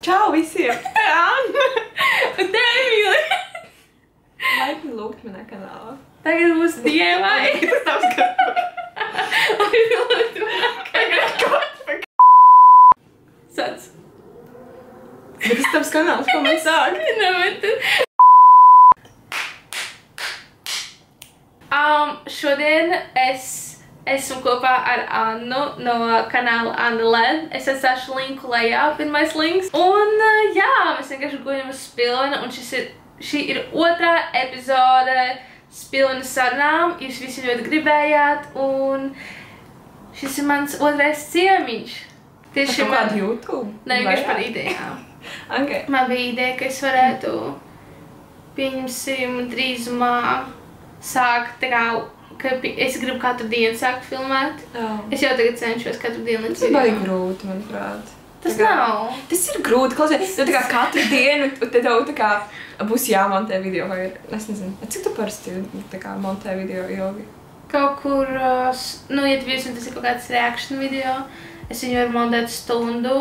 Čau visiem! Un tev, Emīlija! Laipni lūgt manā kanālā. Tagad būs DIY. Tas tavs gadu. Laipni lūgt manā kanālā. Sāc. Bet tas tavs kanāls, ko man sāk? Šodien es esmu kopā ar Annu no kanāla Anna Led. Es atstāšu linku lejā, pirmais links. Un jā, mēs vienkārši gujam uz Spilvenu, un šī ir otrā epizode Spilvenas sarunām. Jūs visi ļoti gribējāt, un šis ir mans otrais ciemiņš. Tieši par kādu YouTube? Ne, vienkārši par idejām. Okay. Man bija ideja, ka es varētu, pieņemsim, drīzumā sākt, tā kā, ka es gribu katru dienu sākt filmēt. Es jau tagad cenšos katru dienu līdz video. Tas ir grūti, manuprāt. Tas nav. Tas ir grūti, klausies. Tu tā kā katru dienu, un te tev tā kā būs jāmontē video, vai ir, es nezinu. Cik tu parasti tā kā montē video ilgi? Kaut kur, nu, ja tu viesi, un tas ir kaut kāds reaction video, es viņu varu montēt stundu.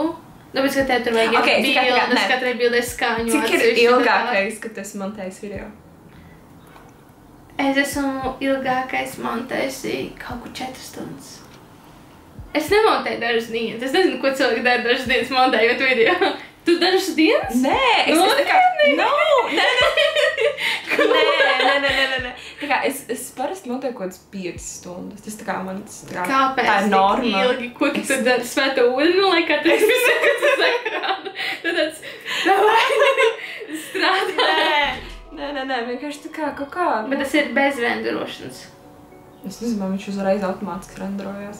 Tāpēc, ka tev tur vajag bildes, katrai bildē skaņu. Cik ir ilgākais, kad tu esi montējis video? Es esmu ilgākais montējusi kaut kur 4 stundas. Es nemontēju dažas dienas. Es nezinu, ko cilvēki dara dažas dienas montējot video. Tu dažas dienas? Nē, es tā kā... Nē. Tā kā es parasti montēju kaut kāds 5 stundas. Tas tā kā man... Kāpēc tā ir norma. Tik ilgi? Ko tu tad dari? Svēto ūdeni, lai katru epizodu, kad tu sakrāda? Tad tāds... Strādā. Nē, vienkārši tā kā kaut kā... Bet tas ir bez renderošanas. Es nezinu, man viņš uzreiz automātiski renderojās.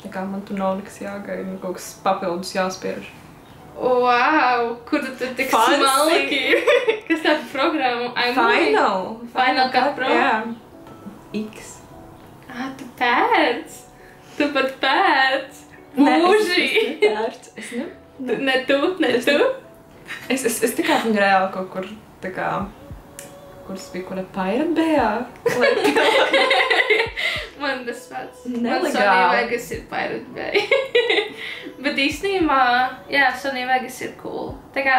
Tā kā man tur nav nekas jāgaida, kaut kas papildus jāspiež. Wow! Kur tu tik smalki? Kas tā par programmu? Final Cut Pro? Jā. X. Tu pēc? Tu pat pēc? Mūži! Ne tu? Es tā kā viņu reāli kaut kur, tā kā, kuras bija kur Pirate Bayā. Man tas pats. Nelegāli. Man Sony Vegas ir Pirate Bay. Bet īstenībā, jā, Sony Vegas ir cool. Tā kā,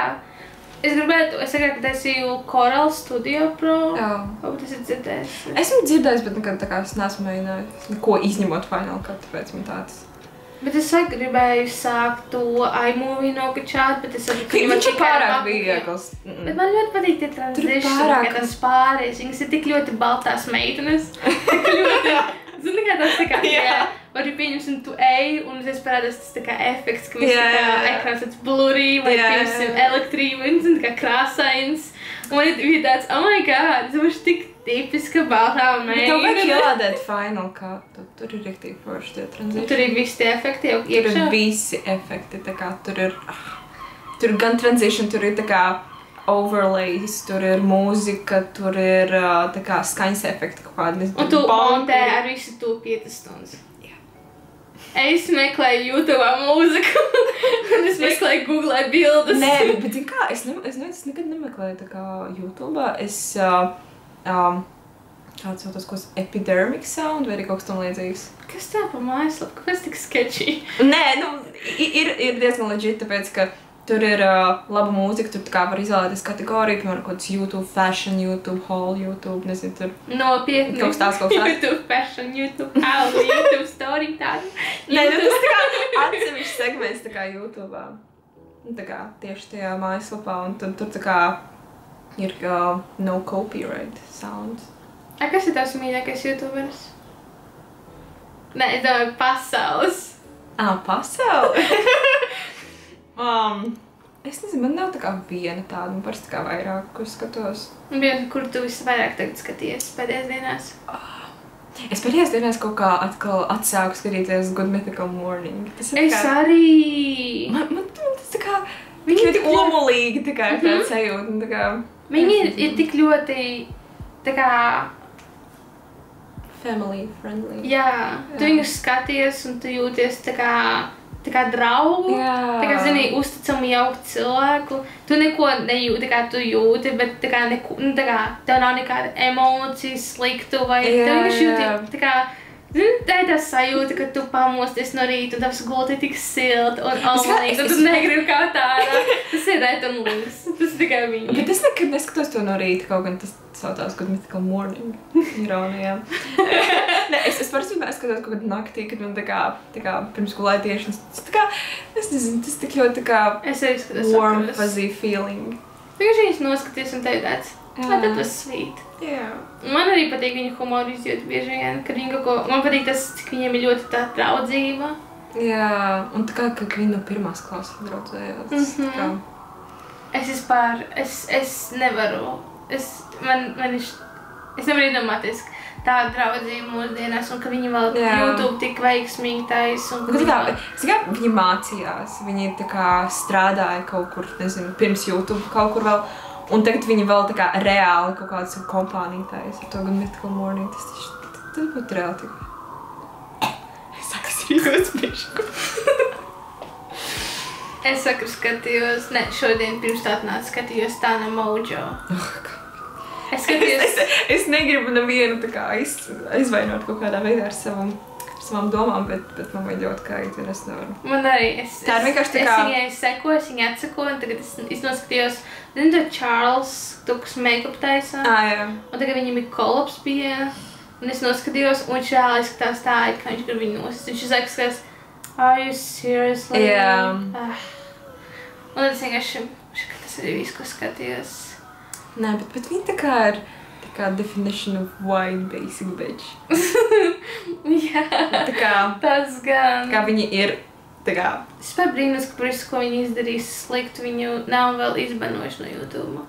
es agrāk taisīju Coral Studio Pro. Varbūt es dzirdējis. Esmu dzirdējis, bet nekad tā kā es neesmu mēģinājis neko izņemot Final Cut, tāpēc man tāds. Bet es gribēju sākt to iMovie nokačāt, bet es arī... Viņš ir pārāk viegls. Bet man ļoti patīk tie transition, kā tas pārējais. Viņas ir tik ļoti baltās meitenes. Tik ļoti... Zini, kā tas tā kā, vai pieņemsim tu ej, un uzreiz parādās tas tā kā efekts, ka viss tā kā ekrāns tāds blurry, vai pieņemsim elektrība, un tā kā krāsains. Un man ir tāds, oh my god, tas būs tik tipiska baltā meitene. Tev vajag ielādēt Final Cut, tur ir riktīgi forši tie transition. Tur ir visi tie efekti jau iekšā? Tur ir visi efekti, tā kā tur ir gan transition, tur ir tā kā overlays, tur ir mūzika, tur ir tā kā skaņas efekti kaut kādi. Un tu montē ar visu to 5 stundas? Jā. Es meklēju YouTube'ā mūziku, un es meklēju Google'ā bildes. Nē, bet zin kā, es nekad nemeklēju tā kā YouTube'ā. Es kāds jau tas, ko Epidermic Sound vai arī kaut kas tam līdzīgs. Kas tā pa mājaslapu? Kāpēc tik sketchy? Nē, nu, ir diezgan legit, tāpēc, ka tur ir laba mūzika, tur tā kā var izvēlēties kategoriju, piemēram, kaut kāds YouTube Fashion, YouTube Haul, YouTube, nezinu, tur... Nopietni. Kaut kas tāds. YouTube Fashion, YouTube Haul, YouTube Story tādu. Nē, nu tas tā kā atsevišķs segments tā kā YouTube'ā. Tā kā tieši tajā mājaslapā, un tur tā kā ir no copyright sound. Kas ir tavs mīļākais YouTuberis? Nē, es domāju pasaules. Pasauli? Es nezinu, man nav tā kā viena tāda, man parasti tā kā vairāk, kur skatos. Kur tu visvairāk tagad skaties pēdējās dienās? Es pēdējās dienās kaut kā atkal atsāku skatīties Good Mythical Morning. Es arī! Man tas tā kā, viņi ir tik omulīgi, tā kā ir tāda sajūta, tā kā... Viņi ir tik ļoti, tā kā... Family friendly. Jā, tu viņus skaties un tu jūties tā kā draugu, tā kā, zini, uzticami jaukt cilvēku. Tu neko nejūti, tā kā tu jūti, bet tā kā tev nav nekāda emocija sliktu vai tev vienkārši jūti, tā kā Zini, tā ir tā sajūta, ka tu pamosties no rīta un tavs gulti ir tik silti un almanīgi, un tu negribi kā tāda. Tas ir Rhett un Link. Tas ir tikai viņi. Bet es nekad neskatos to no rīta, kaut gan tas saucās Good Mythical Morning. Ironijā. Nē, es parasti skatos kaut kad naktī, kad man tā kā pirms gulētiešanas. Tas tā kā, es nezinu, tas tik ļoti tā kā Es arī skatos warm, vakaros. fuzzy feeling. Vienkārši viņas noskaties un tev tāds. That was sweet. Jā. Man arī patīk viņa humoru izjūt bieži vien, kad viņa kaut ko... Man patīk tas, cik viņiem ir ļoti tā draudzība. Jā, un tā kā, ka viņi no pirmās klases draudzējās. Es vispār... Es nevaru... Es nevaru iedomāties tādu draudzību mūsdienās un ka viņi vēl YouTube tik veiksmīgi taisa un... Viņi mācījās, viņi tā kā strādāja kaut kur, nezinu, pirms YouTube kaut kur vēl. Un tagad viņi vēl tā kā reāli kaut kādu kompāniju taisa ar to Good Mythical Morning. Tas būtu reāli tik. Es saku, sīkos bišku. Es saku, skatījos... Ne, šodien pirms tā atnāca skatījos Tana Mojo. Es skatījos... Es negribu nevienu tā kā aizvainot kaut kādā veidā ar savām domām, bet man vajag ļoti kaīt, un es nevaru. Man arī. Tā ir vienkārši tā kā... Es viņai sekoju, es viņai atsekoju, un tagad es noskatījos... Zinu, to Charles, kas make-up taisa. Jā. Un tagad viņam ir kolaps bija, un es noskatījos, un viņš reāli izskatās tā, ka viņš grib viņu nosist. Viņš izskatās, are you seriously? Jā. Un tad es vienkārši, tas arī viss, ko skatījos. Nē, bet viņi tā kā ir definition of white basic bitch. Jā, Tā kā... tas gan. Kā viņi ir, tā kā... Es par brīnus, ka par visu, ko viņi izdarīs sliktu, viņu nav vēl izbanojuši no YouTube.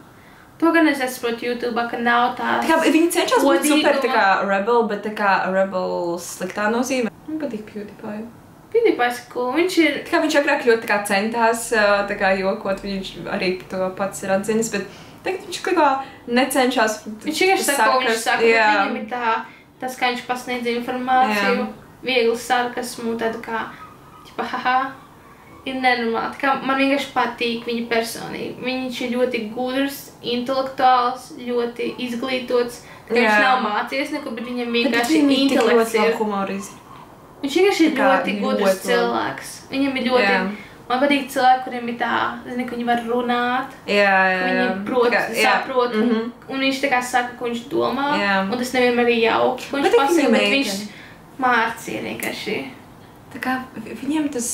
To gan es saprotu YouTube, ka nav tā... Tā kā viņi cenšas būt super tā kā rebel, bet tā kā rebel sliktā nozīme. Man patīk PewDiePie. PewDiePie ir cool, viņš ir... Tā kā viņš agrāk ļoti tā kā centās tā kā jokot, viņš arī to pats ir atzinis, bet tagad viņš kaut kā necenšas... Viņš vienkārši saka, ko viņš saka, bet viņam ir tas, kā viņš pasniedz informāciju, viegli sarkasmu, tādu kā, ķipa, haha, ir nenormāli. Tā kā man vienkārši patīk viņa personība. Viņš ir ļoti gudrs, intelektuāls, ļoti izglītots. Tā kā viņš nav mācījies neko, bet viņam vienkārši intelekts ir. Viņš vienkārši ir ļoti gudrs cilvēks. Viņam ir ļoti... Man patīk cilvēki, kuriem ir tā, zini, ka viņi var runāt, ka viņi saprot, un viņš tā kā saka, ko viņš domā, un tas nevienmēr ir jauki, ko viņš pasaka, bet viņš mārcīja vienkārši. Tā kā viņiem tas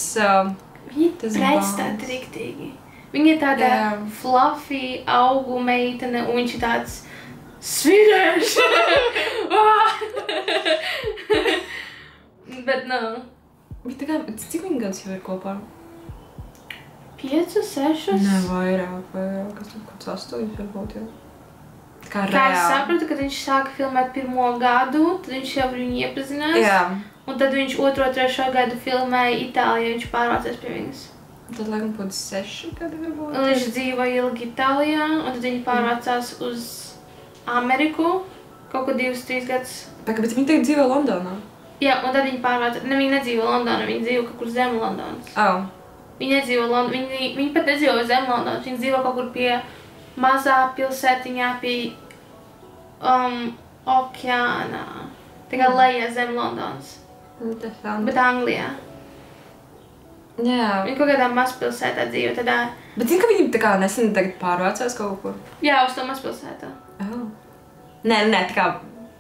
viņi pretstāti riktīgi. Viņa ir tāda fluffy, augu meitene, un viņš ir tāds svirēš! Bet nav. Bet tā kā, cik viņi gadus jau ir kopā? 5, 6? Ne, vairāk, kas tur kaut kāds 8 varbūt jau. Kā es sapratu, kad viņš sāka filmēt 1. gadu, tad viņš jau viņu iepazinās. Jā. Un tad viņš 2, 3 gadu filmēja Itālijā, viņš pārvācās pie viņas. Tad laikam kaut 6 gadi varbūt. Un viņš dzīvoja ilgi Itālijā, un tad viņi pārvācās uz Ameriku, kaut ko 2, 3 gadus. Bet viņi tagad dzīvo Londonā. Jā, un tad viņi pārvācās, ne, viņi nedzīvo Londonā, viņi dzīvo kaut kur zem Londonas. Viņi nedzīvo Londonā, viņi pat nedzīvo zem Londonas, viņi dzīvo kaut kur pie mazā pilsētiņā, pie okeānā. Tā kā lejā zem Londonas. Bet Anglijā. Jā. Viņi kaut kādā mazpilsētā dzīvo, tādā... Bet zini, ka viņi tā kā nesen tagad pārvācās kaut kur? Jā, uz to mazpilsētā. Nē, tā kā,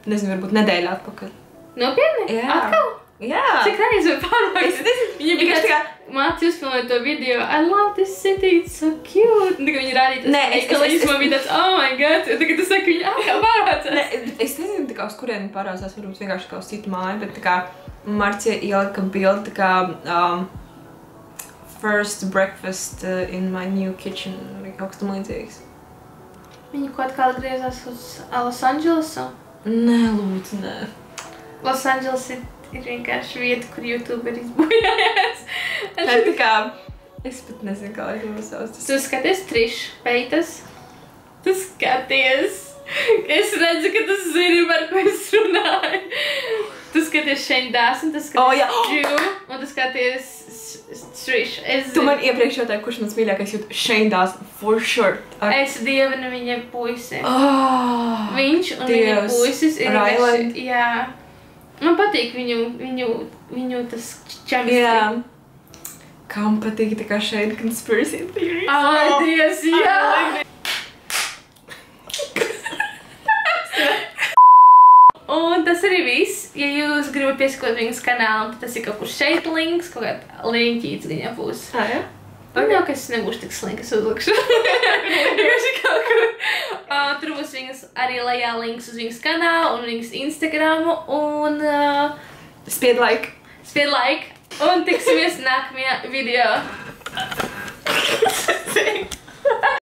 nezinu, varbūt nedēļa atpakaļ. Nopietni? Jā. Atkal? Jā. Cik reizi var pārvākties? Viņa bija tā kā... Māci uzfilmēt to video, I love this city, it's so cute. Un tagad viņi rādīja tas ekalismu, bija tāds, oh my god, un tagad tu saki, viņi atkal pārvācās. Nē, es nezinu, tā kā uz kurien pārvācās, varbūt vienkārši kā uz citu māju, bet tā kā Marcija ielika bildi, tā kā first breakfast in my new kitchen, vai kaut kas tam līdzīgs. Viņi kaut kā atgriezās uz Los Andželesu? Nē, lūdzu, nē. Los Andželes ir vienkārši vieta, kur YouTuber izbojājās. Tā kā, es pat nezinu, kā lai to sauc. Tu skaties Trish Paytas? Tu skaties? Es redzu, ka tu zini, par ko es runāju. Tu skaties Shane Dawson, tu skaties Drew, un tu skaties Trish. Tu man iepriekš jautāji, kurš mans mīļākais jūt Shane Dawson, for sure. Es dievinu viņa puisi. Viņš un viņa puisis ir Ryland. Jā. Man patīk viņu tas chemistry. Jā. Kam patīk tā kā šeit conspiracy theories? Dievs, jā! Un tas arī viss. Ja jūs gribat piesakot viņas kanālu, tad tas ir kaut kur šeit links, kaut kādā liņķīts viņā būs. Jā? Un jau, ka es nebūšu tik slinkas uzlikšu. Vienkārši kaut kur. Tur būs viņas arī lejā links uz viņas kanālu un viņas Instagramu un... Spied like. Spied like. Un tiksimies nākamajā video.